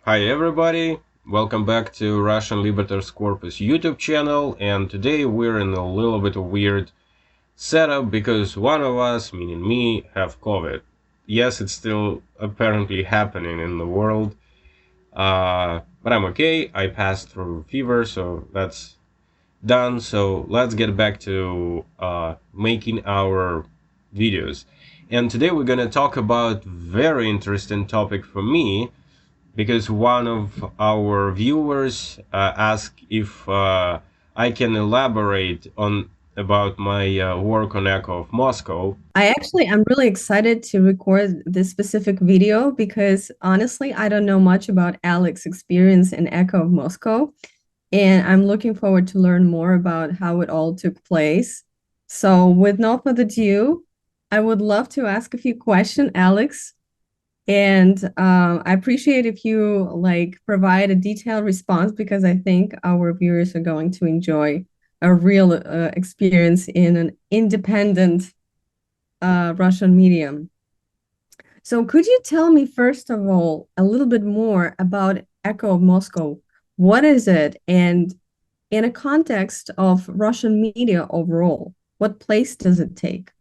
Hi everybody, welcome back to Russian Libertors Corpus YouTube channel, and today we're in a little bit of weird setup because one of us, meaning me, have COVID. Yes, it's still apparently happening in the world, but I'm okay. I passed through fever, so that's done. So let's get back to making our videos. And today we're gonna talk about very interesting topic for me, because one of our viewers asked if I can elaborate on about my work on Echo of Moscow. I'm really excited to record this specific video because honestly, I don't know much about Alex's experience in Echo of Moscow, and I'm looking forward to learn more about how it all took place. So, with no further ado, I would love to ask a few questions, Alex, and I appreciate if you provide a detailed response because I think our viewers are going to enjoy a real experience in an independent Russian medium. So could you tell me, first of all, a little bit more about Echo of Moscow? What is it? And in a context of Russian media overall, what place does it take?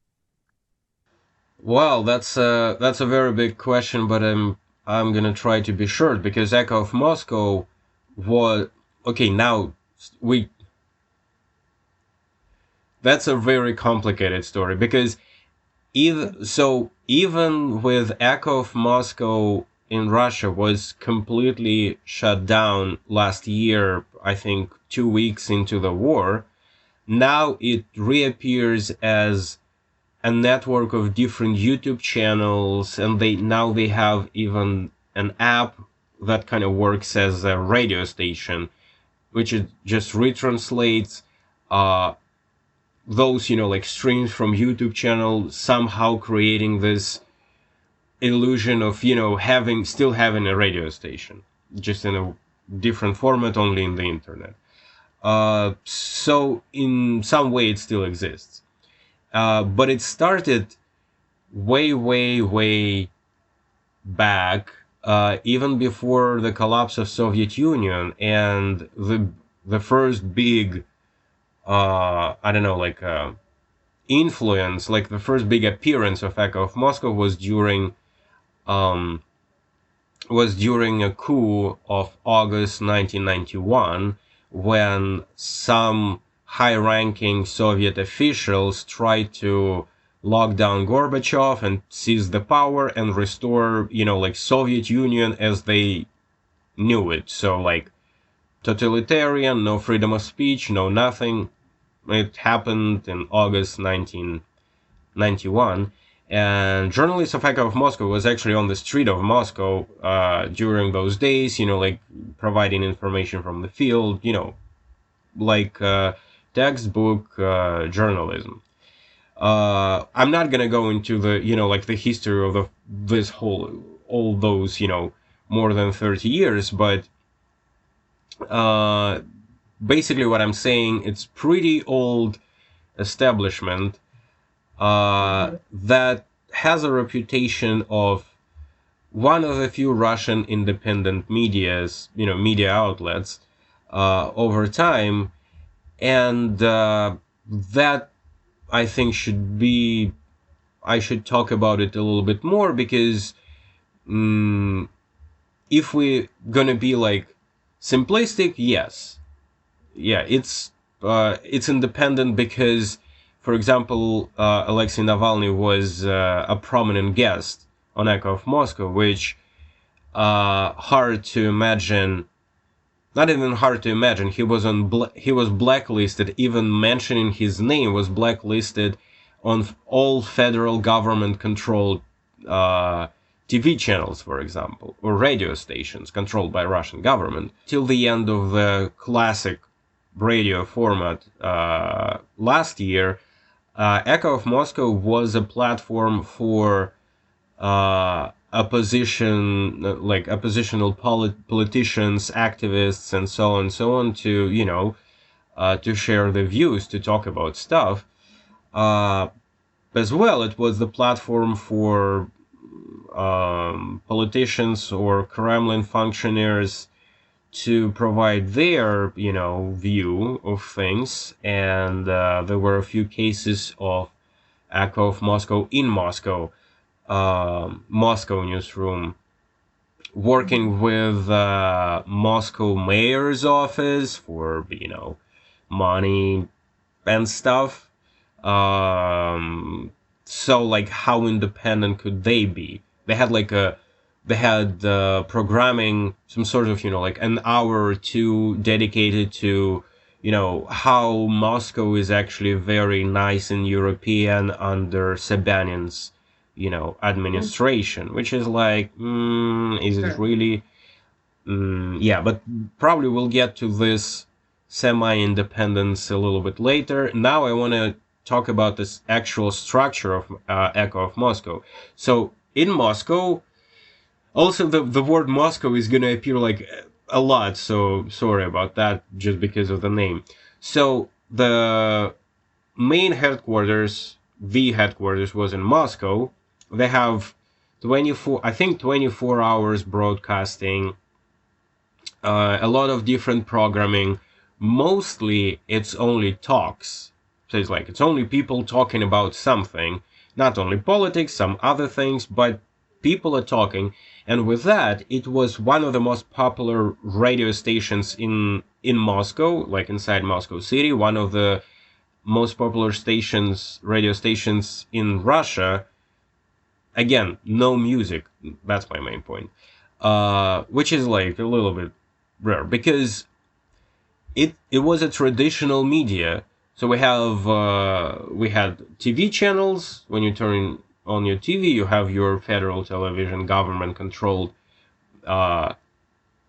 Well, that's a very big question, but I'm gonna try to be short because Echo of Moscow was okay. Now we that's a very complicated story because even with Echo of Moscow in Russia was completely shut down last year, I think 2 weeks into the war. Now it reappears as a network of different YouTube channels, and they have even an app that kind of works as a radio station, which it just retranslates uh, those like streams from YouTube channel, somehow creating this illusion of having a radio station, just in a different format, only in the internet. So in some way it still exists, but it started way back, even before the collapse of Soviet Union, and the first big I don't know, influence, like the first big appearance of Echo of Moscow um, was during a coup of August 1991, when some high-ranking Soviet officials tried to lock down Gorbachev and seize the power and restore, Soviet Union as they knew it. So, totalitarian, no freedom of speech, no nothing. It happened in August 1991, and journalists of Echo of Moscow was actually on the street of Moscow during those days, providing information from the field, like textbook journalism. I'm not gonna go into the, the history of this whole, all those, more than 30 years, but uh, basically what I'm saying, it's pretty old establishment that has a reputation of one of the few Russian independent media outlets over time, and that I think I should talk about it a little bit more because um, if we're gonna be simplistic, yes, yeah, it's independent because, for example, Alexei Navalny was a prominent guest on Echo of Moscow, which hard to imagine. Not even hard to imagine. He was blacklisted. Even mentioning his name was blacklisted on all federal government controlled TV channels, for example, or radio stations controlled by Russian government, till the end of the classic radio format last year. Echo of Moscow was a platform for oppositional politicians, activists, and so on to to share their views, to talk about stuff. Uh, as well, it was the platform for politicians or Kremlin functionaries to provide their, view of things. And there were a few cases of Echo of Moscow in Moscow, Moscow newsroom, working with Moscow mayor's office for, money and stuff. Um, so like, how independent could they be? They had programming, some sort of, like an hour or two dedicated to, how Moscow is actually very nice and European under Sobyanin's, administration, which is like, is it Sure. really? Yeah, but probably we'll get to this semi-independence a little bit later. Now I want to talk about this actual structure of Echo of Moscow. So in Moscow, also the word Moscow is going to appear like a lot, so sorry about that, just because of the name. So the main headquarters, the headquarters was in Moscow. They have 24 hours broadcasting, a lot of different programming. Mostly it's only talks. So it's only people talking about something, not only politics, some other things, but people are talking. And with that, it was one of the most popular radio stations in Moscow, like inside Moscow City, one of the most popular radio stations in Russia. Again, no music. That's my main point. Which is like a little bit rare because it was a traditional media. So we had TV channels. When you turn on your TV, you have your federal television, government controlled. Uh,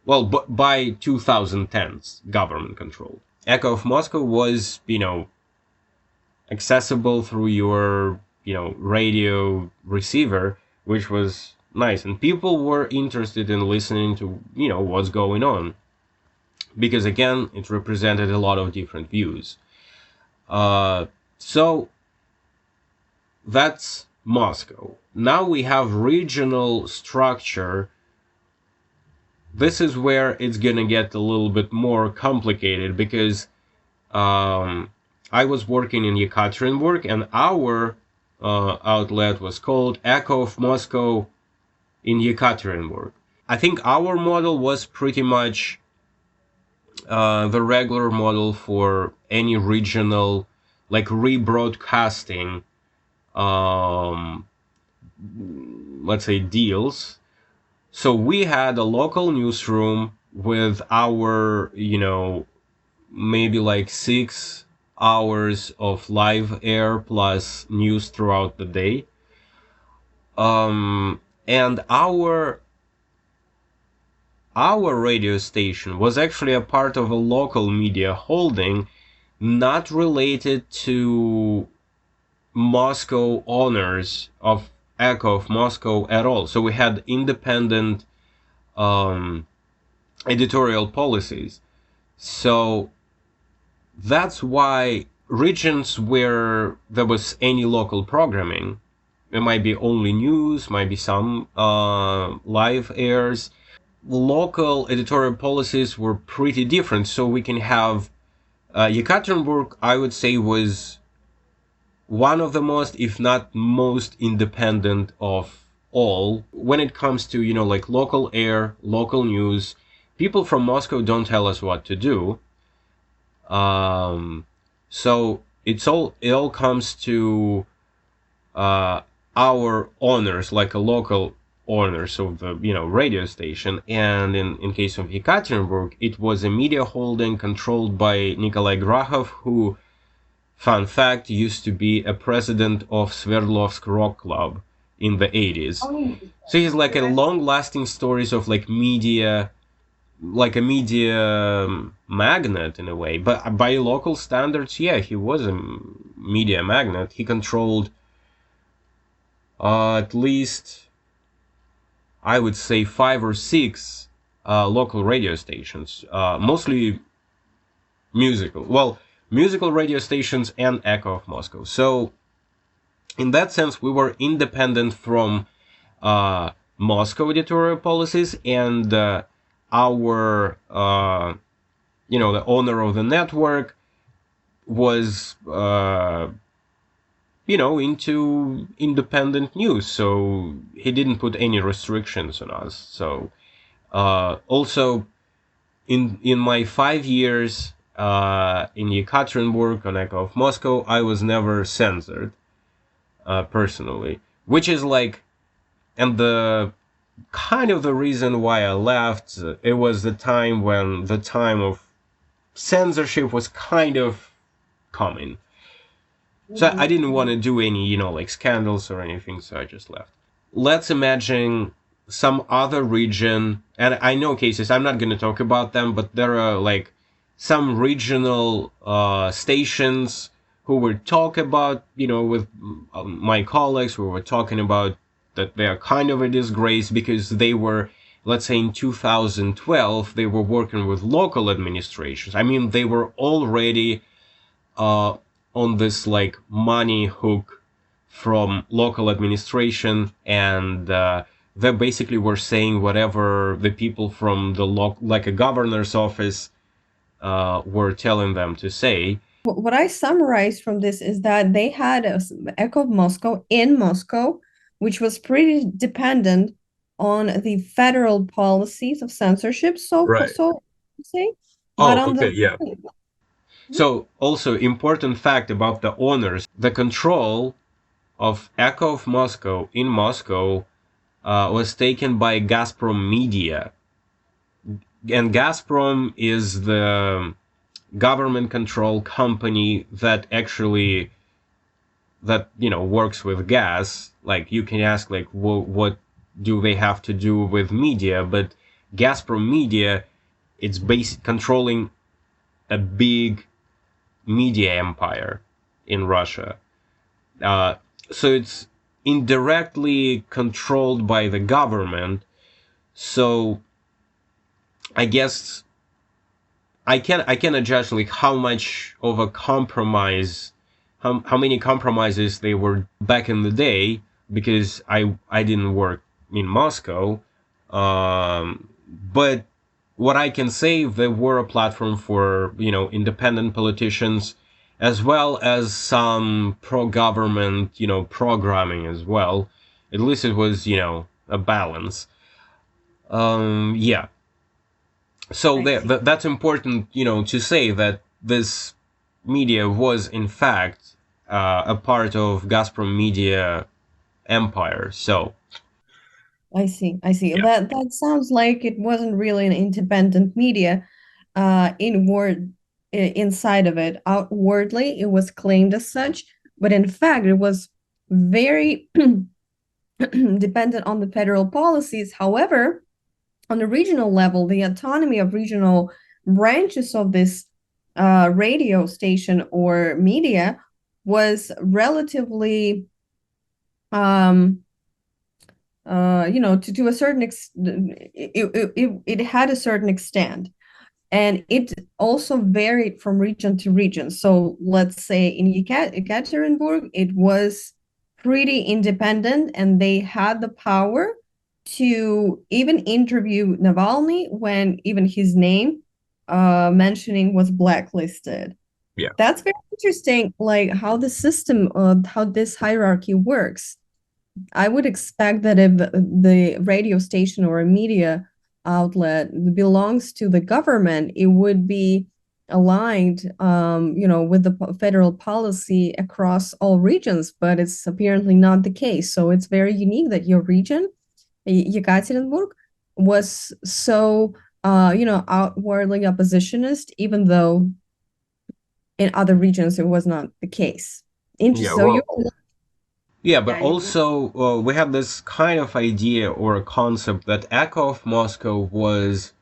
well, by 2010s, government controlled. Echo of Moscow was, accessible through your, radio receiver, which was nice, and people were interested in listening to, what's going on, because again, it represented a lot of different views. So that's Moscow. Now we have regional structure. This is where it's gonna get a little bit more complicated because I was working in Yekaterinburg, and our outlet was called Echo of Moscow in Yekaterinburg. I think our model was pretty much the regular model for any regional, like rebroadcasting, um, let's say, deals. So we had a local newsroom with our, maybe like 6 hours of live air plus news throughout the day. And our radio station was actually a part of a local media holding, not related to Moscow owners of Echo of Moscow at all. So we had independent editorial policies. So that's why regions where there was any local programming, it might be only news, might be some live airs, local editorial policies were pretty different. So we can have Yekaterinburg, I would say, was one of the most, if not most, independent of all when it comes to, like local air, local news. People from Moscow don't tell us what to do. So it all comes to our owners, like a local owners of the radio station. And in case of Yekaterinburg, it was a media holding controlled by Nikolai Grahov, who, fun fact, used to be a president of Sverdlovsk Rock Club in the 80s. So he's like a long-lasting stories of like media, like a media magnet in a way. But by local standards, yeah, he was a media magnet. He controlled at least, I would say, 5 or 6 local radio stations, mostly musical radio stations and Echo of Moscow. So in that sense, we were independent from Moscow editorial policies, and our the owner of the network was into independent news, so he didn't put any restrictions on us. So also in my 5 years in Yekaterinburg on Echo of Moscow, I was never censored personally, which is like, and the kind of the reason why I left. It was the time when the time of censorship was kind of coming. So I didn't want to do any, like scandals or anything, so I just left. Let's imagine some other region, and I know cases, I'm not going to talk about them, but there are like some regional stations who would talk about, with my colleagues, who were talking about that they are kind of a disgrace because they were, let's say in 2012, they were working with local administrations. I mean, they were already uh, on this like money hook from local administration, and they basically were saying whatever the people from the like a governor's office were telling them to say. What I summarized from this is that they had a Echo of Moscow in Moscow, which was pretty dependent on the federal policies of censorship, Right. so to say. But Oh, on okay, the yeah. So also important fact about the owners: the control of Echo of Moscow in Moscow was taken by Gazprom Media, and Gazprom is the government control company that actually works with gas. Like you can ask like what do they have to do with media, but Gazprom Media, it's controlling a big media empire in Russia. uh, so it's indirectly controlled by the government. So I guess I cannot judge like how much of a compromise, how many compromises they were back in the day, because I didn't work in Moscow. But what I can say, they were a platform for independent politicians, as well as some pro-government programming as well. At least it was a balance. Yeah, so I see. that's important, to say that this media was in fact a part of Gazprom Media empire. So I see. I see. yeah, That sounds like it wasn't really an independent media, inside of it. Outwardly, it was claimed as such, but in fact, it was very dependent on the federal policies. However, on the regional level, the autonomy of regional branches of this radio station or media was relatively, um, to a certain it had a certain extent, and it also varied from region to region. So let's say in Ekaterinburg, it was pretty independent, and they had the power to even interview Navalny when even his name mentioning was blacklisted. yeah, That's very interesting, like how the system, how this hierarchy works. I would expect that if the radio station or a media outlet belongs to the government, it would be aligned, with the federal policy across all regions, but it's apparently not the case. So it's very unique that your region, Yekaterinburg, was so, outwardly oppositionist, even though in other regions it was not the case. yeah. Interesting. So you, Well, yeah, but yeah, you, also we have this kind of idea or a concept that Echo of Moscow was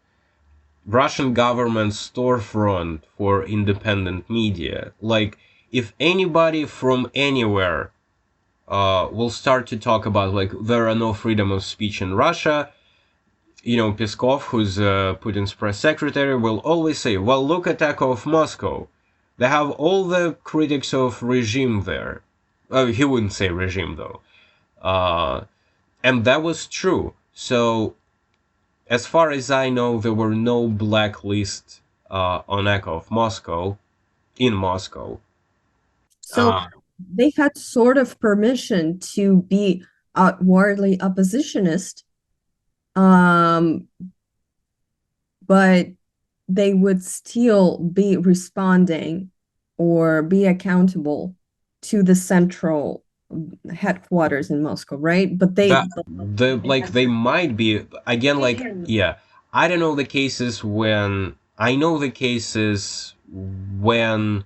Russian government storefront for independent media. Like, if anybody from anywhere will start to talk about like there are no freedom of speech in Russia, Peskov, who's Putin's press secretary, will always say, well, look at Echo of Moscow. They have all the critics of regime there. He wouldn't say regime, though. Uh, and that was true. So as far as I know, there were no blacklists on Echo of Moscow in Moscow. So Uh, they had sort of permission to be outwardly oppositionist, um, but they would still be responding or be accountable to the central headquarters in Moscow, right? But that but they like had they might be again like yeah. I don't know the cases when I know the cases when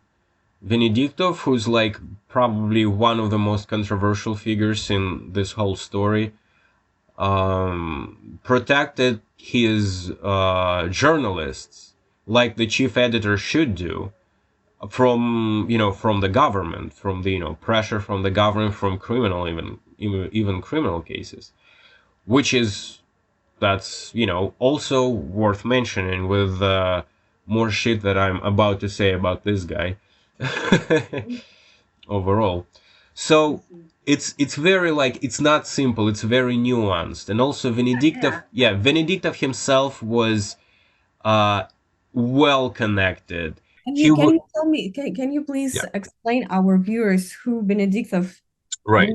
Venediktov, who's like probably one of the most controversial figures in this whole story, protected his journalists like the chief editor should do from from the government, from the pressure from the government, from criminal even criminal cases, which is that's also worth mentioning with more shit that I'm about to say about this guy overall. So it's very like it's not simple. It's very nuanced, and also Venediktov. Yeah, Venediktov himself was uh, well connected. He can would you tell me, can you please yeah explain our viewers who Benediktov right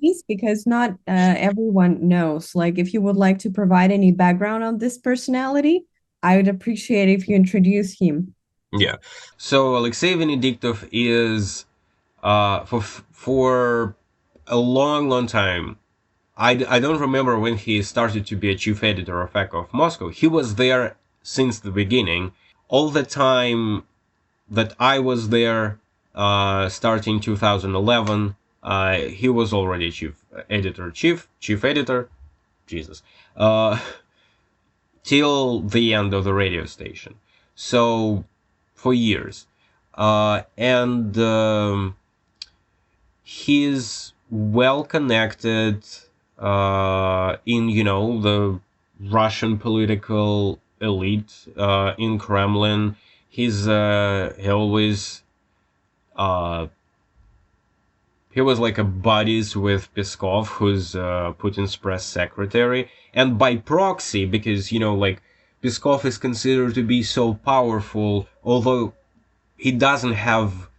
is? Because not everyone knows. Like, if you would like to provide any background on this personality, I would appreciate if you introduce him. yeah. So Alexei Venediktov is for a long time. I don't remember when he started to be a chief editor of Echo of Moscow. He was there since the beginning. All the time that I was there, starting 2011, he was already chief editor, Jesus, uh, till the end of the radio station. So for years, and he's well connected in the Russian political elite in Kremlin. He always uh, he was like a buddies with Peskov, who's Putin's press secretary, and by proxy, because like Peskov is considered to be so powerful, although he doesn't have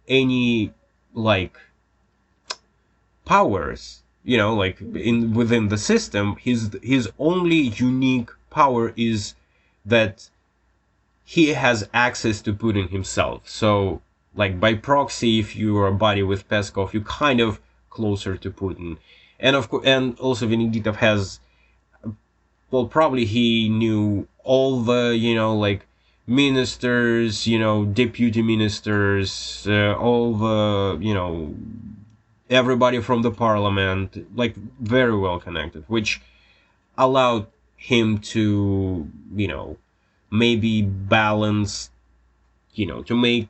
any like powers, like in within the system. His only unique power is that he has access to Putin himself. So like by proxy, if you are a buddy with Peskov, you kind of closer to Putin. And of course, and also Venediktov has, well, probably he knew all the like ministers, deputy ministers, all the everybody from the parliament, like very well connected, which allowed him to, maybe balance, to make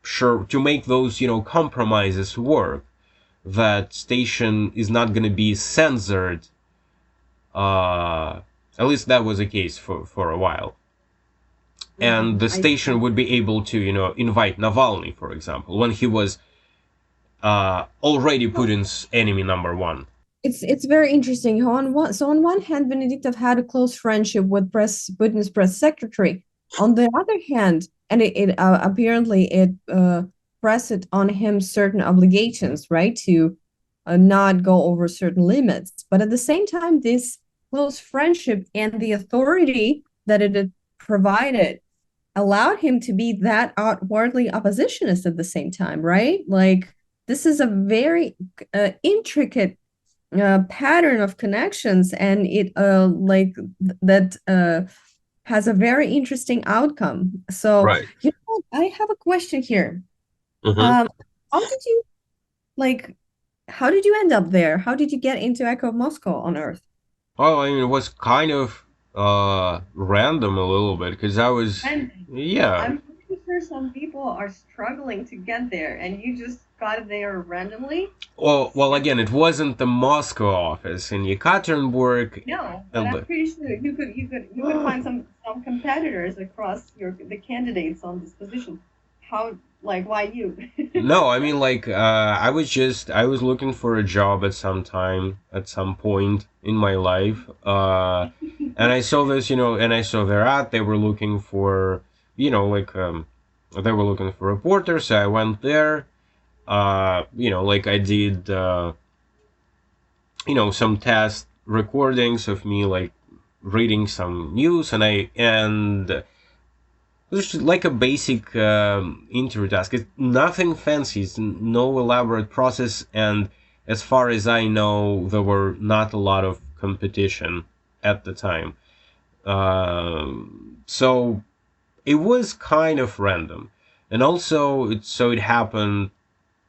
sure to make those, compromises work. That station is not going to be censored. At least that was the case for a while. And the station would be able to, invite Navalny, for example, when he was already Putin's enemy number one. It's very interesting. On one hand, Benediktov had a close friendship with Putin's press secretary. On the other hand, and apparently it pressed on him certain obligations, right, to not go over certain limits. But at the same time, this close friendship and the authority that it had provided allowed him to be that outwardly oppositionist at the same time, right? Like, this is a very intricate pattern of connections, and it that has a very interesting outcome. So, Right. I have a question here. Mm-hmm. Um, how did you like? How did you end up there? How did you get into Echo of Moscow on Earth? Well, I mean, it was kind of random a little bit because I was, And yeah. I'm pretty sure some people are struggling to get there, and you just got there randomly. Well, again, it wasn't the Moscow office in Yekaterinburg. No, but And I'm pretty sure you could find some competitors across the candidates on this position. How Like, why you? No, I mean, like, I was looking for a job at some point in my life. And I saw this, and I saw their ad. They were looking for, like, they were looking for reporters. So I went there. Like I did, some test recordings of me, like, reading some news, and it's like a basic interview task. It's nothing fancy. It's no elaborate process. And as far as I know, there were not a lot of competition at the time. So it was kind of random. And also, it happened.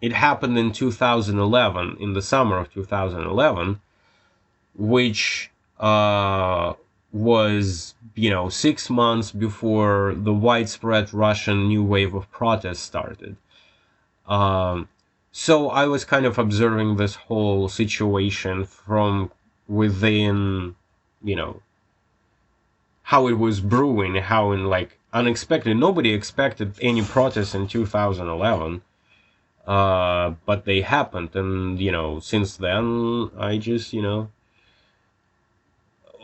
It happened in 2011, in the summer of 2011, which was 6 months before the widespread Russian new wave of protests started. Um, so I was kind of observing this whole situation from within, you know, how it was brewing, how in like unexpected. Nobody expected any protests in 2011, but they happened, and since then I just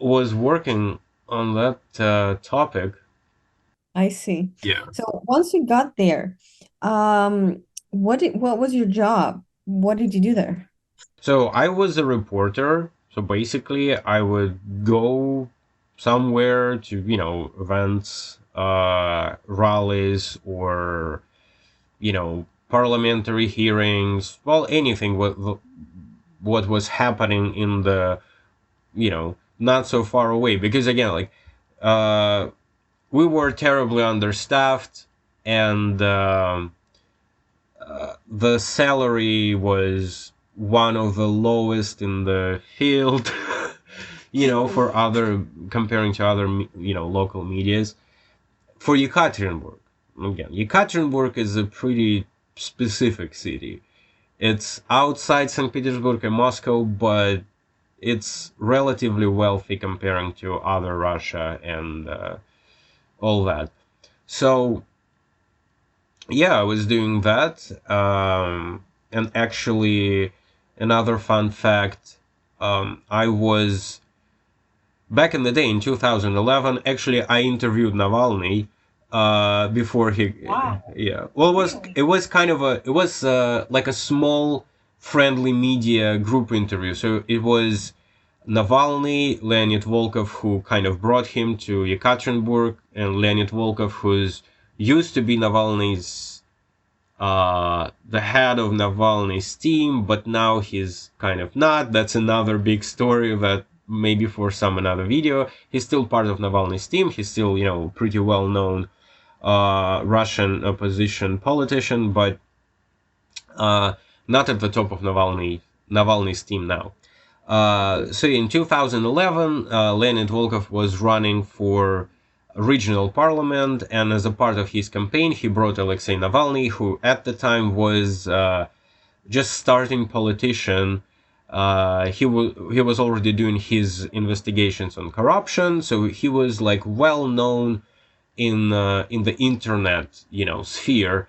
was working on that topic. I see. Yeah. So once you got there, what was your job? What did you do there? So I was a reporter. So basically, I would go somewhere to, events, rallies, or, parliamentary hearings. Well, anything what was happening in the, not so far away. Because again, like, uh, we were terribly understaffed, and the salary was one of the lowest in the field. For other comparing to other local medias. For Yekaterinburg, again, Yekaterinburg is a pretty specific city. It's outside St. Petersburg and Moscow, but it's relatively wealthy comparing to other Russia and all that. So yeah, I was doing that. And actually, another fun fact, I was back in the day in 2011. Actually, I interviewed Navalny before he. Wow, Yeah. Well, really? it was kind of a it was like a small friendly media group interview. So it was Navalny, Leonid Volkov, who kind of brought him to Yekaterinburg, and Leonid Volkov, who's used to be Navalny's the head of Navalny's team, but now he's kind of not. That's another big story that maybe for some another video. He's still part of Navalny's team. He's still, pretty well known Russian opposition politician, but uh, not at the top of Navalny's team now. So in 2011, Leonid Volkov was running for regional parliament, and as a part of his campaign, he brought Alexei Navalny, who at the time was just starting politician. He was already doing his investigations on corruption, so he was like well known in the internet sphere.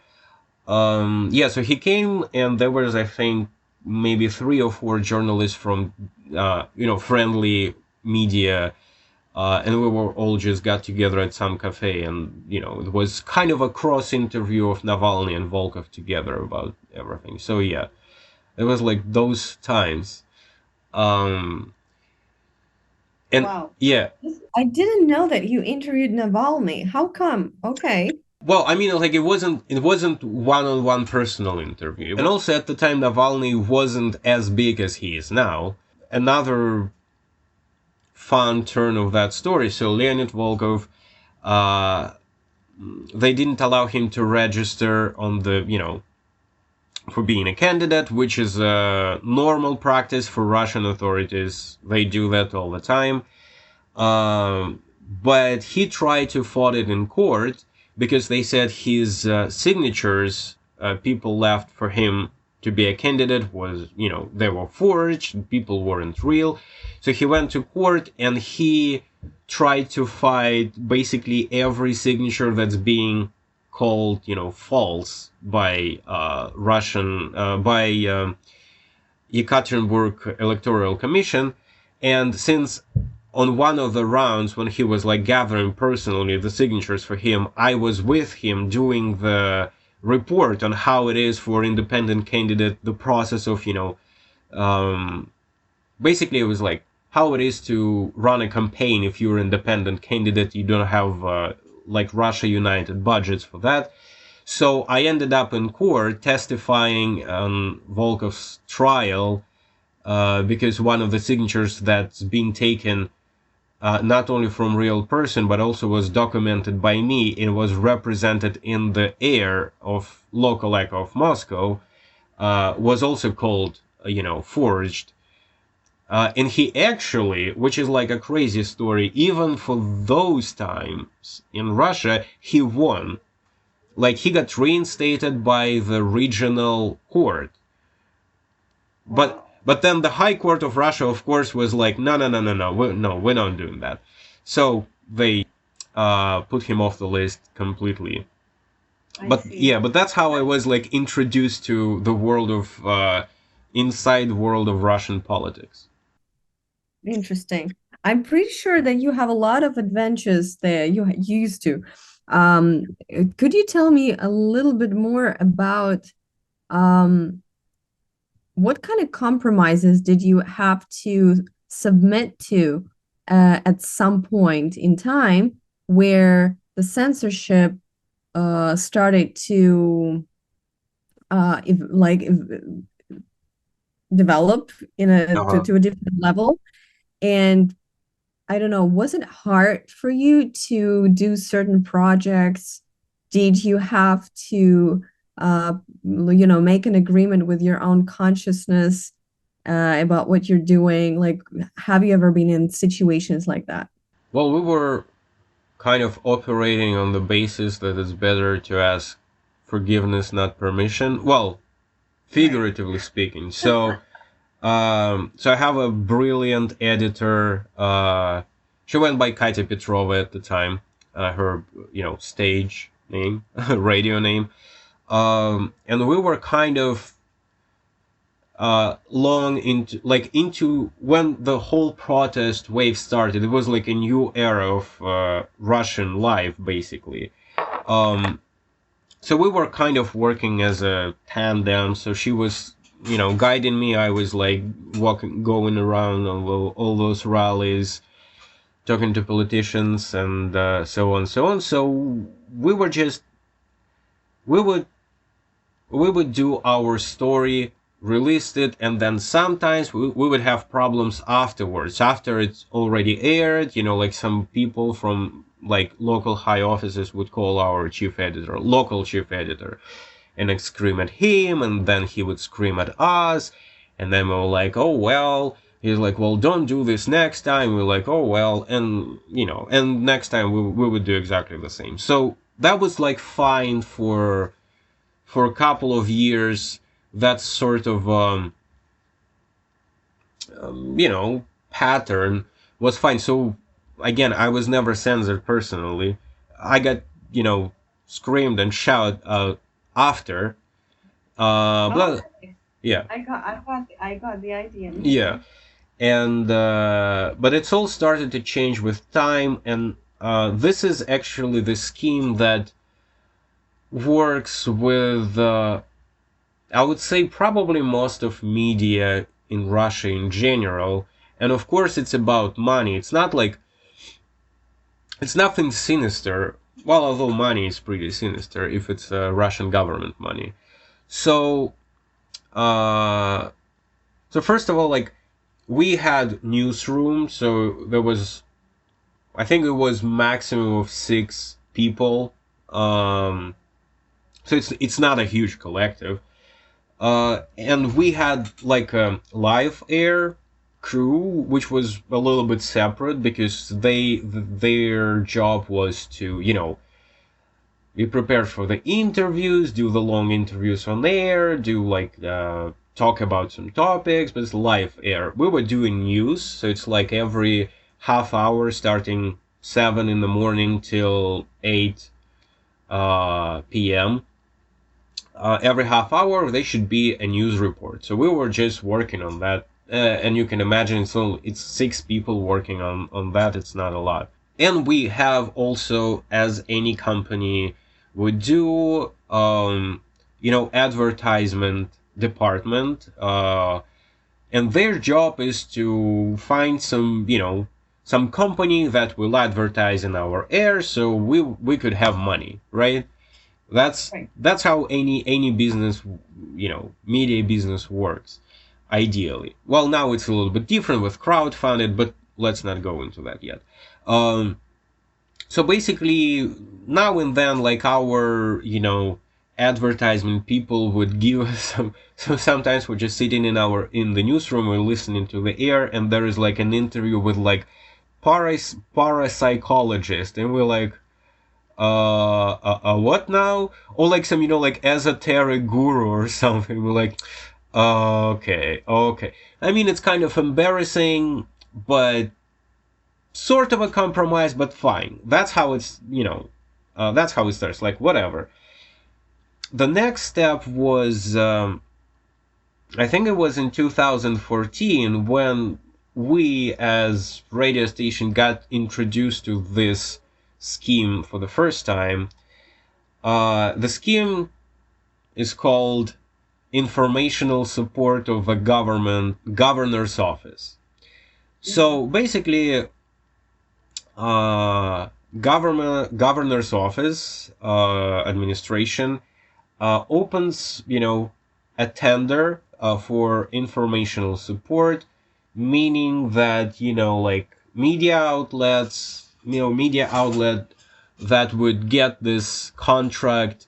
Yeah, so he came, and there was, I think, maybe 3 or 4 journalists from friendly media, and we were all just got together at some cafe, and it was kind of a cross interview of Navalny and Volkov together about everything. So yeah, it was like those times. um and Wow. yeah. I didn't know that you interviewed Navalny. How come? Okay. Well, I mean, like, it wasn't one-on-one personal interview, and also at the time Navalny wasn't as big as he is now. Another fun turn of that story. So Leonid Volkov, uh, they didn't allow him to register on the for being a candidate, which is a normal practice for Russian authorities. They do that all the time. But he tried to fight it in court because they said his signatures, people left for him to be a candidate, was, they were forged, people weren't real. So he went to court, and he tried to fight basically every signature that's being called, false by by Yekaterinburg Electoral Commission. And since on one of the rounds when he was like gathering personally the signatures for him, I was with him doing the report on how it is for independent candidate, the process of, basically it was like how it is to run a campaign if you're an independent candidate, you don't have like Russia United budgets for that. So I ended up in court testifying on Volkov's trial because one of the signatures that's being taken not only from real person but also was documented by me, it was represented in the air of local echo of Moscow, was also called forged. And he actually, which is like a crazy story, even for those times in Russia, he won. Like he got reinstated by the regional court. But then the High Court of Russia, of course, was like, no, we're not doing that. So they put him off the list completely. But that's how I was like introduced to the world of inside world of Russian politics. Interesting. I'm pretty sure that you have a lot of adventures there. You used to. Could you tell me a little bit more about um, what kind of compromises did you have to submit to at some point in time where the censorship started to develop Uh-huh. to a different level? And I don't know, was it hard for you to do certain projects? Did you have to, make an agreement with your own consciousness about what you're doing? Like, have you ever been in situations like that? Well, we were kind of operating on the basis that it's better to ask forgiveness, not permission. Well, Right. figuratively speaking. So I have a brilliant editor. She went by Katya Petrova at the time. Her, stage name, radio name. And we were kind of long into when the whole protest wave started. It was like a new era of Russian life, basically. Um, so we were kind of working as a tandem. So she was, guiding me. I was like walking, going around on all those rallies, talking to politicians, and so on, so on. So we were just we would we would do our story, released it, and then sometimes we would have problems afterwards, after it's already aired. Like some people from like local high offices would call our chief editor, local chief editor, and like scream at him, and then he would scream at us, and then we were like, oh well. He's like, well, don't do this next time. We're like, oh well, and and next time we would do exactly the same. So that was like fine for a couple of years. That sort of pattern was fine. So again, I was never censored personally. I got screamed and shouted after. Oh, But yeah, I got the idea. yeah, and but it's all started to change with time, and this is actually the scheme that works with I would say probably most of media in Russia in general. And of course, it's about money. It's not like it's nothing sinister. Well, although money is pretty sinister if it's Russian government money. So, uh, so first of all, like we had newsroom, so there was, I think it was maximum of 6 people. So it's not a huge collective. And we had like a live air crew, which was a little bit separate because their job was to be prepared for the interviews, do the long interviews on air, do like talk about some topics, but it's live air. We were doing news, so it's like every half hour, starting 7 in the morning till 8 p.m. Every half hour there should be a news report. So we were just working on that, and you can imagine, so it's 6 people working on that. It's not a lot. And we have also, as any company would do, advertisement department, and their job is to find some company that will advertise in our air, so we could have money, right? That's how any business, media business works, ideally. Well, now it's a little bit different with crowdfunded, but let's not go into that yet. Um, so basically, now and then, like our, advertisement people would give us some. So sometimes we're just sitting in the newsroom, we're listening to the air, and there is like an interview with like parapsychologist, and we're like, what now? Or like some, like esoteric guru or something. We're like, okay. I mean, it's kind of embarrassing, but sort of a compromise, but fine. That's how it's, that's how it starts. Like, whatever. The next step was, I think it was in 2014 when we as radio station got introduced to this scheme for the first time. The scheme is called Informational Support of a Governor's Office. So basically, governor's office administration opens, a tender for informational support, meaning that, like media outlet that would get this contract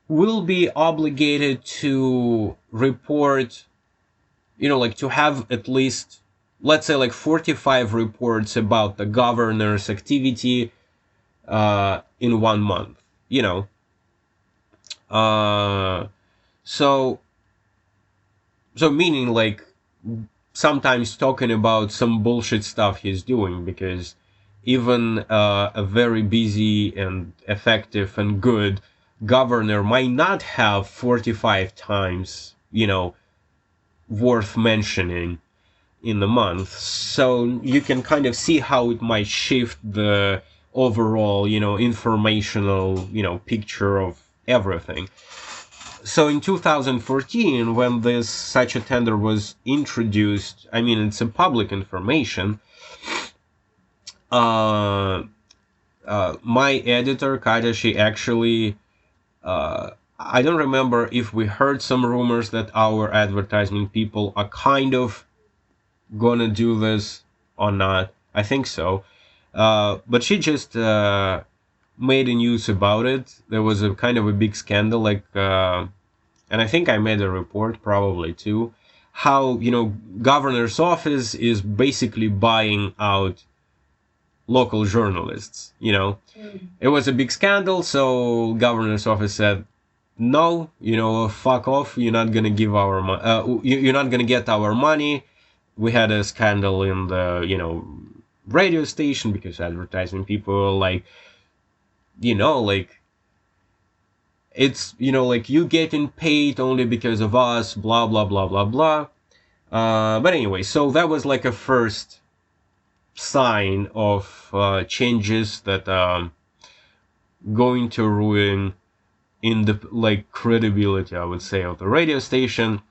will be obligated to report, like to have at least, let's say, like 45 reports about the governor's activity in 1 month, so meaning like sometimes talking about some bullshit stuff he's doing, because even a very busy and effective and good governor might not have 45 times, worth mentioning in the month. So you can kind of see how it might shift the overall, informational, picture of everything. So in 2014, when such a tender was introduced, I mean, it's a public information. My editor, Katya, she actually, I don't remember if we heard some rumors that our advertising people are kind of gonna do this or not. I think so. But she just made a news about it. There was a kind of a big scandal, like, and I think I made a report probably too, how, governor's office is basically buying out local journalists, It was a big scandal, so governor's office said, no, fuck off, you're not gonna give our you're not gonna get our money. We had a scandal in the, radio station because advertising people like, like, it's, like, you getting paid only because of us, blah, blah, blah, blah, blah. But anyway, so that was like a first sign of changes that going to ruin in the, like, credibility, I would say, of the radio station.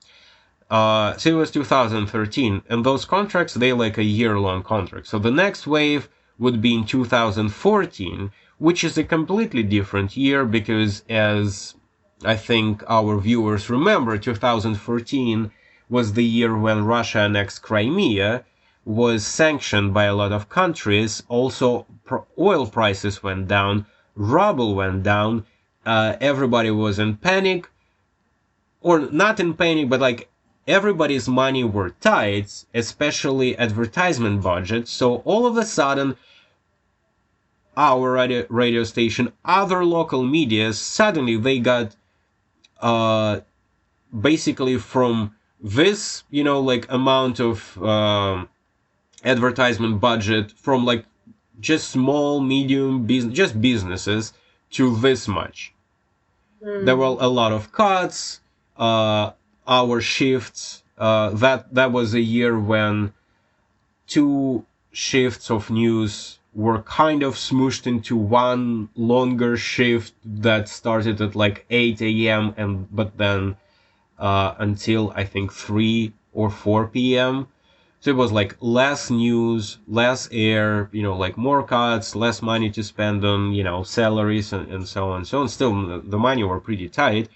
So it was 2013, and those contracts, they like a year-long contract. So the next wave would be in 2014, which is a completely different year because, as I think our viewers remember, 2014 was the year when Russia annexed Crimea, was sanctioned by a lot of countries. Also, oil prices went down, ruble went down, everybody was in panic, or not in panic, but like everybody's money were tight, especially advertisement budgets. So all of a sudden, our radio station, other local media, suddenly they got basically from this, like amount of advertisement budget from like just small, medium business, just businesses, to this much. There were a lot of cuts, hour shifts. That was a year when two shifts of news were kind of smooshed into one longer shift that started at like 8 a.m. and but then until I think 3 or 4 p.m. So it was like less news, less air, like more cuts, less money to spend on, salaries and so on and so on. Still, the money were pretty tight.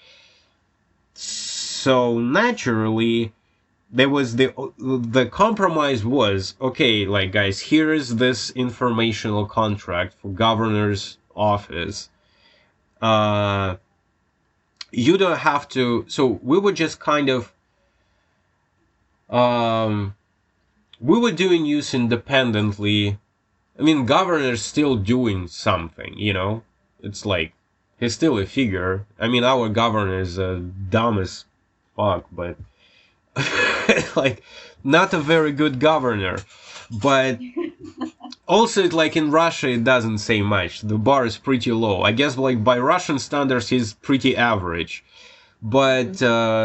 So naturally, there was the compromise was, okay, like guys, here is this informational contract for governor's office. Uh, you don't have to. So we were just kind of um, we were doing news independently. I mean, governor's still doing something, It's like, he's still a figure. I mean, our governor is dumb as fuck, but like, not a very good governor. But also, like in Russia, it doesn't say much. The bar is pretty low. I guess, like by Russian standards, he's pretty average. But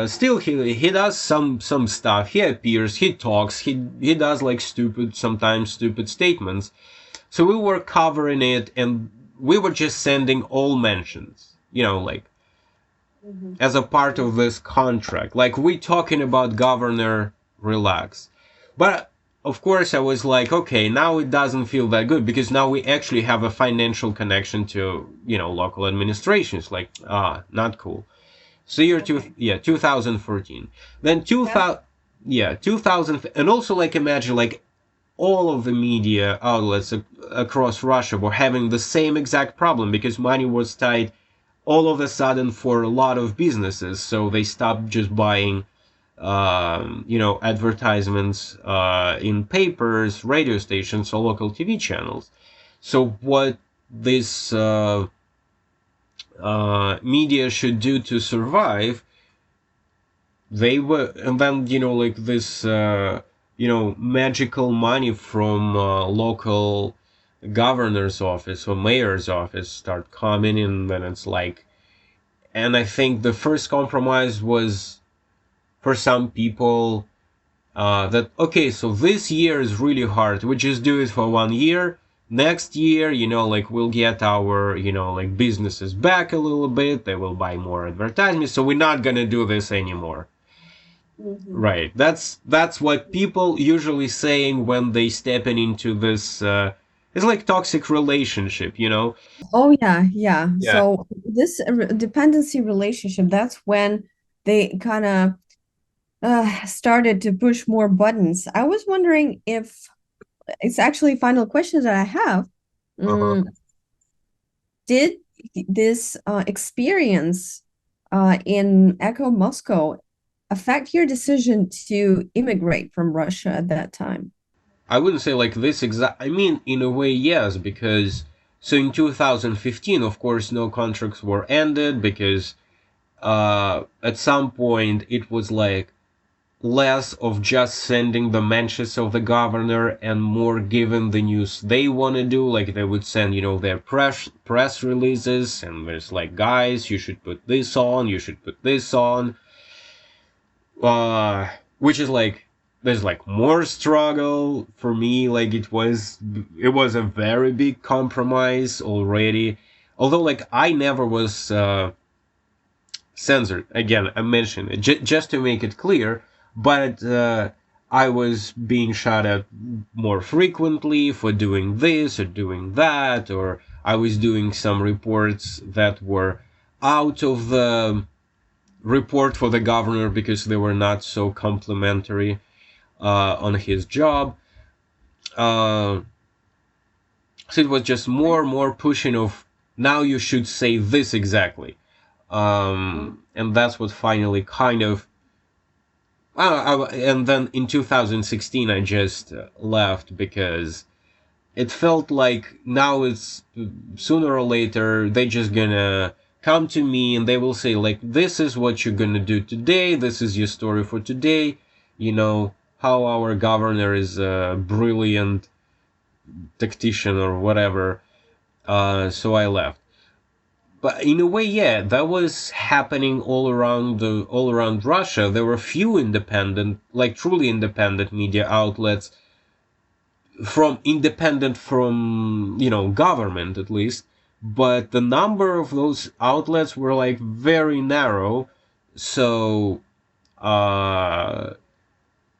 still, he does some stuff. He appears, he talks, he does like sometimes stupid statements. So we were covering it, and we were just sending all mentions, like as a part of this contract. Like, we talking about governor, relax. But of course, I was like, okay, now it doesn't feel that good because now we actually have a financial connection to, local administrations. Like, not cool. So year Okay. 2014. Then Yeah. 2000, yeah, 2000, and also like imagine like all of the media outlets across Russia were having the same exact problem because money was tight all of a sudden for a lot of businesses. So they stopped just buying, advertisements in papers, radio stations, or local TV channels. So what this media should do to survive, they were, and then like this magical money from local governor's office or mayor's office start coming in, and it's like, and I think the first compromise was for some people that okay, so this year is really hard, we just do it for 1 year. Next year, like we'll get our, like businesses back a little bit, they will buy more advertisements, so we're not gonna do this anymore. Hmm. Right. That's what people usually saying when they stepping into this. It's like toxic relationship. Oh yeah, yeah. Yeah. So this dependency relationship, that's when they kind of started to push more buttons. I was wondering if it's actually final question that I have. Uh-huh. Mm, did this experience in Echo Moscow affect your decision to immigrate from Russia at that time? I wouldn't say like this exact. I mean, in a way, yes, because so in 2015, of course, no contracts were ended because at some point it was like less of just sending the mentions of the governor and more giving the news they want to do. Like they would send, their press releases, and there's like, guys, you should put this on, you should put this on, uh, which is like, there's like more struggle for me. Like it was a very big compromise already. Although like I never was censored. Again, I mentioned it just to make it clear, but I was being shot at more frequently for doing this or doing that, or I was doing some reports that were out of the report for the governor because they were not so complimentary on his job. Uh, so it was just more and more pushing of, now you should say this exactly. And that's what finally kind of and then in 2016 I just left because it felt like now it's sooner or later they just gonna come to me and they will say like, this is what you're gonna do today, this is your story for today, how our governor is a brilliant tactician or whatever. So I left. but in a way, yeah, that was happening all around Russia. There were few independent, like truly independent media outlets from government at least, but the number of those outlets were like very narrow. So uh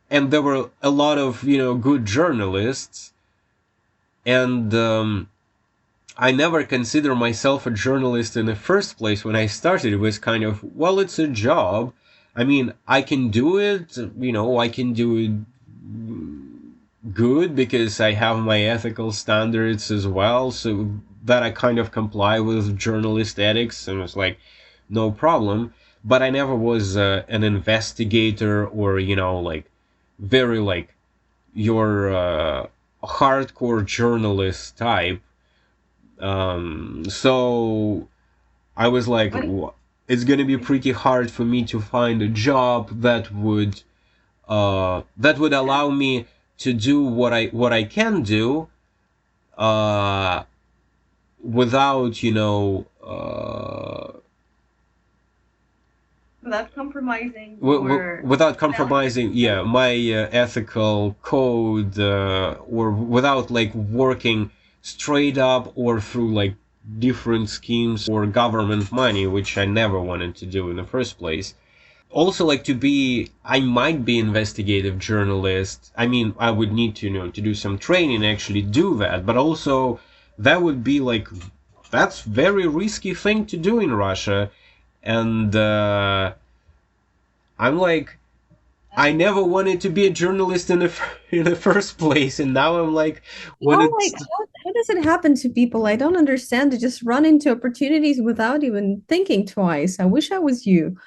and there were a lot of good journalists, and I never considered myself a journalist in the first place. When I started, it was kind of, well, it's a job. I mean, I can do it, I can do it good because I have my ethical standards as well, so that I kind of comply with journalist ethics, and it's like no problem. But I never was an investigator, or like very like your hardcore journalist type. So I was like, it's gonna be pretty hard for me to find a job that would allow me to do what I can do, uh, without Without compromising your without values. compromising, yeah, my ethical code, or without like working straight up or through like different schemes for government money, which I never wanted to do in the first place. Also, like, I might be investigative journalist. I mean, I would need to to do some training, actually do that, but also that would be like, that's very risky thing to do in Russia. And I'm like, I never wanted to be a journalist in the first place, and now I'm like, when it's How does it happen to people? I don't understand. They just run into opportunities without even thinking twice. I wish I was you,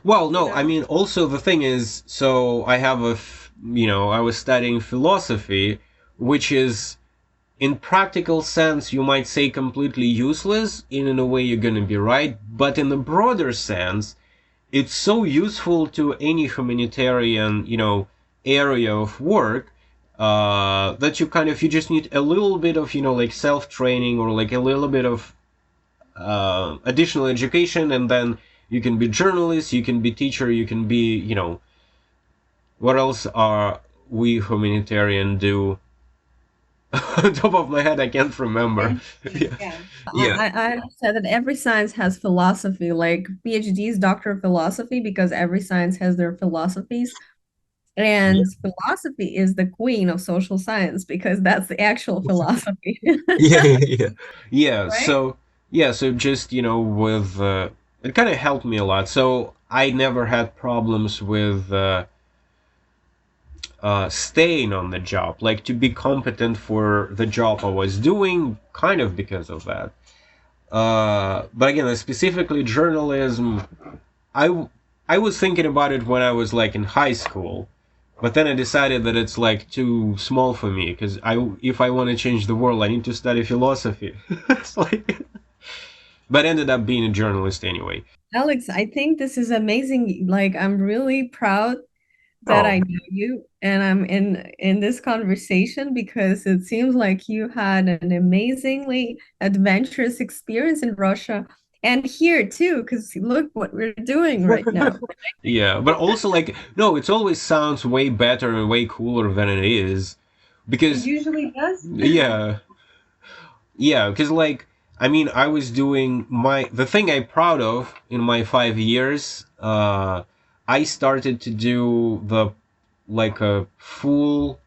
well, you no, I know? mean, also the thing is, so I have I was studying philosophy, which is, in practical sense, you might say completely useless. In a way, you're gonna be right, but in the broader sense, it's so useful to any humanitarian, area of work, that you just need a little bit of, like self training, or like a little bit of additional education, and then you can be journalist, you can be teacher, you can be, what else are we humanitarian do? On top of my head, I can't remember. Yeah. Yeah. Yeah. I said that every science has philosophy, like PhDs, doctor of philosophy, because every science has their philosophies. Yeah. And philosophy is the queen of social science because that's the actual philosophy. Yeah. Yeah. Yeah. Yeah. Right? So just, with it kind of helped me a lot. So I never had problems with staying on the job, like to be competent for the job I was doing, kind of because of that. But again, specifically journalism, I I was thinking about it when I was like in high school, but then I decided that it's like too small for me, because if I want to change the world, I need to study philosophy. It's like, but ended up being a journalist anyway. Alex, I think this is amazing. Like, I'm really proud that Oh, I know you and I'm in this conversation because it seems like you had an amazingly adventurous experience in Russia and here too, because look what we're doing right now. yeah, but also like, no, it always sounds way better and way cooler than it is, It because usually does. yeah, yeah, because like, I mean, I was doing the thing I'm proud of in my 5 years. I started to do the like a full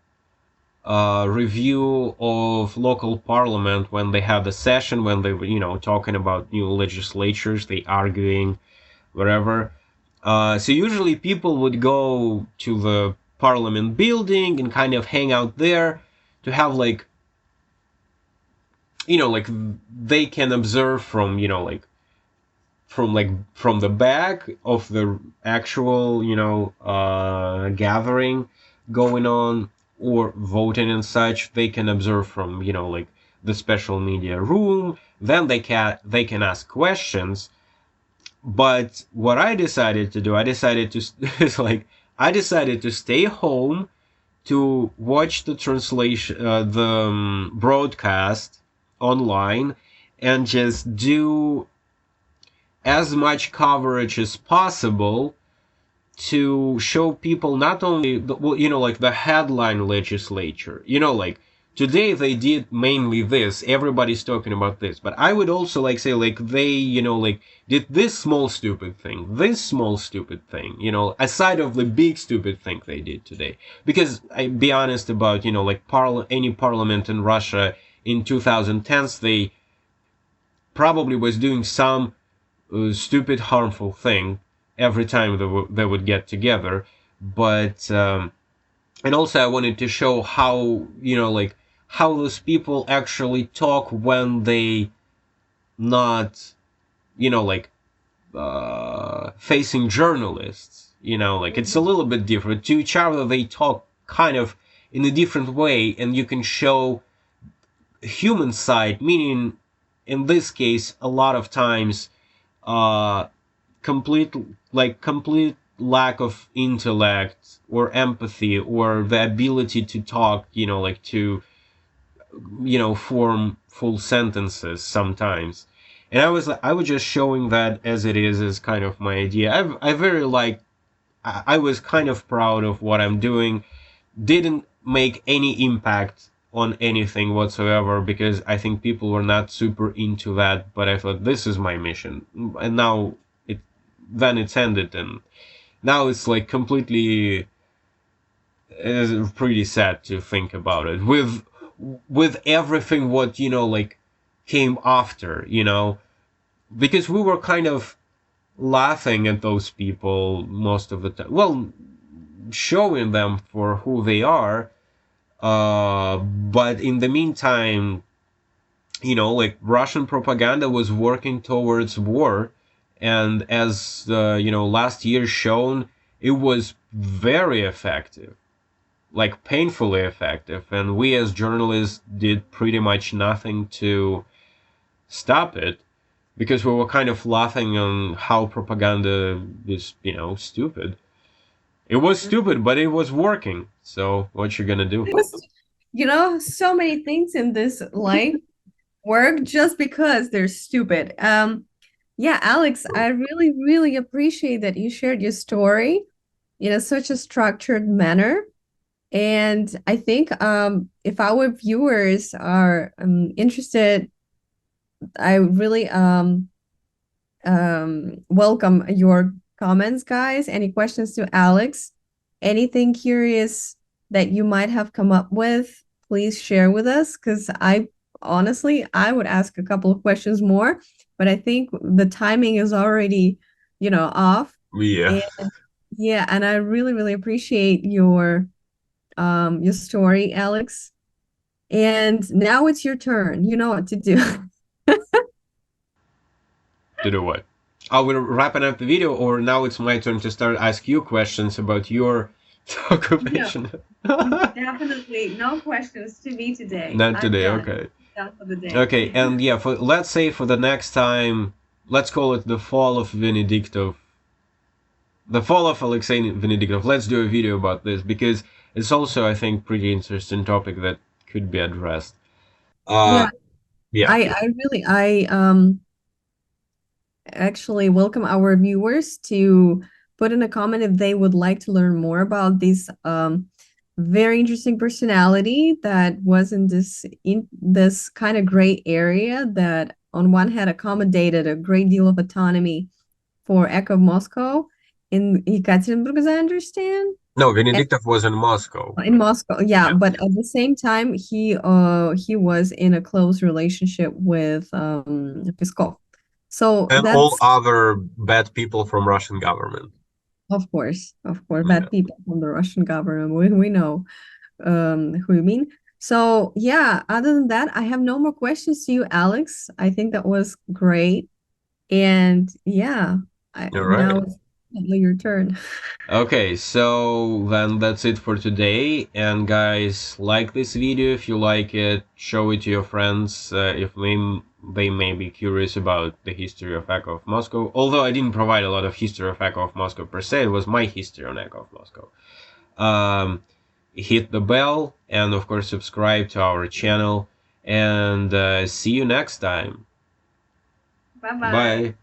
review of local parliament when they had the session, when they were talking about new legislatures, they arguing whatever. So usually people would go to the parliament building and kind of hang out there to have like like they can observe from from the back of the actual gathering going on, or voting and such. They can observe from like the special media room. Then they can ask questions. But what I decided to do, I decided to it's like I decided to stay home to watch the translation, the broadcast online, and just do as much coverage as possible to show people not only the, well, like the headline legislature, like today they did mainly this, everybody's talking about this, but I would also like say like they, like did this small stupid thing, this small stupid thing, aside of the big stupid thing they did today. Because I be honest about, like any parliament in Russia in 2010s, they probably was doing some stupid, harmful thing every time they would get together. But and also I wanted to show how, like how those people actually talk when they not, like facing journalists. Like it's a little bit different. To each other, they talk kind of in a different way, and you can show human side, meaning in this case, a lot of times, uh, complete complete lack of intellect or empathy or the ability to talk, like to form full sentences sometimes. And I was just showing that as it is as kind of my idea. I very like, I was kind of proud of what I'm doing. Didn't make any impact on anything whatsoever because I think people were not super into that, but I thought this is my mission. And now it then it's ended, and now it's like completely, it's pretty sad to think about it with everything what like came after, because we were kind of laughing at those people most of the time, well, showing them for who they are, but in the meantime, like Russian propaganda was working towards war, and as last year shown, it was very effective, like painfully effective, and we as journalists did pretty much nothing to stop it because we were kind of laughing on how propaganda is, stupid. It was stupid, but it was working. So what you gonna do? So many things in this life work just because they're stupid. Yeah, Alex, I really, really appreciate that you shared your story in such a structured manner. And I think if our viewers are interested, I really welcome your comments, guys. Any questions to Alex? Anything curious that you might have come up with, please share with us. Because I honestly, I would ask a couple of questions more, but I think the timing is already, off. Yeah. And yeah, and I really, really appreciate your story, Alex. And now it's your turn. You know what to do. To do what? Are we wrapping up the video, or now it's my turn to start ask you questions about your No, occupation? definitely no questions to me today. Not I'm today, done. okay. Done for the day. Okay, and yeah, for let's say for the next time, let's call it the fall of Venediktov, the fall of Alexei Venediktov. Let's do a video about this because it's also, I think, pretty interesting topic that could be addressed. Yeah, Yeah. I actually welcome our viewers to put in a comment if they would like to learn more about this very interesting personality that was in this kind of gray area that on one hand accommodated a great deal of autonomy for Echo of Moscow in Ekaterinburg, as I understand. No, And Venediktov was in Moscow. in Moscow, yeah, Yeah. but at the same time, he was in a close relationship with Peskov. So And all that's other bad people from Russian government. of course, Yeah. bad people from the Russian government. We know who you mean. So yeah, other than that, I have no more questions to you, Alex. I think that was great. And yeah, All now right. it's your turn. Okay, so then that's it for today. And guys, like this video if you like it, show it to your friends if they may be curious about the history of Echo of Moscow. Although I didn't provide a lot of history of Echo of Moscow per se, it was my history on Echo of Moscow. Hit the bell and of course subscribe to our channel, and see you next time. Bye bye. Bye.